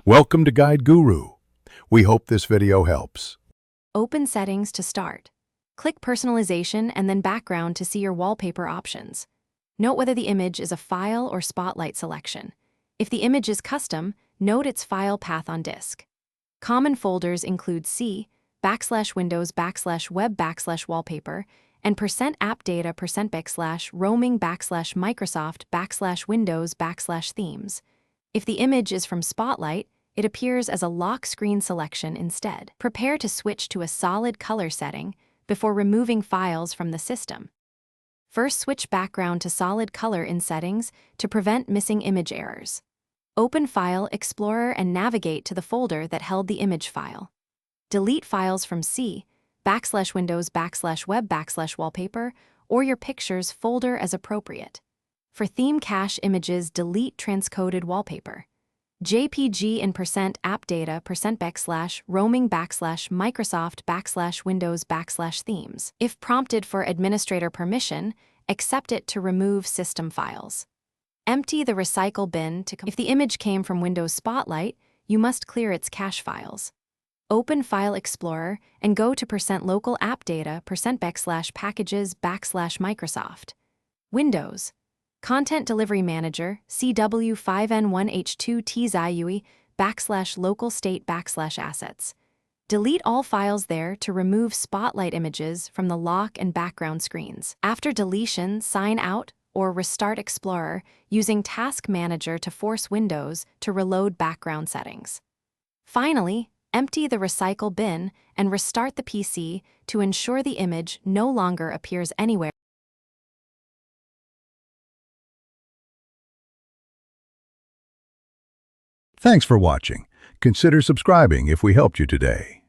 Welcome to Guide Guru. We hope this video helps. Open Settings to start. Click Personalization and then Background to see your wallpaper options. Note whether the image is a file or spotlight selection. If the image is custom, note its file path on disk. Common folders include C/Windows/Web/Wallpaper and %appdata%roaming/Microsoft/Windows/Themes. If the image is from Spotlight, it appears as a lock screen selection instead. Prepare to switch to a solid color setting before removing files from the system. First, switch background to solid color in Settings to prevent missing image errors. Open File Explorer and navigate to the folder that held the image file. Delete files from C/Windows/Web/Wallpaper or your Pictures folder as appropriate. For theme cache images, delete transcoded wallpaper. JPG and %appdata%roaming/Microsoft/Windows/Themes. If prompted for administrator permission, accept it to remove system files. Empty the recycle bin if the image came from Windows Spotlight, you must clear its cache files. Open File Explorer and go to %local appdata %packages/Microsoft. Windows. Content Delivery Manager, CW51H2TZIUE /local state/assets. Delete all files there to remove Spotlight images from the lock and background screens. After deletion, sign out or restart Explorer using Task Manager to force Windows to reload background settings. Finally, empty the recycle bin and restart the PC to ensure the image no longer appears anywhere. Thanks for watching. Consider subscribing if we helped you today.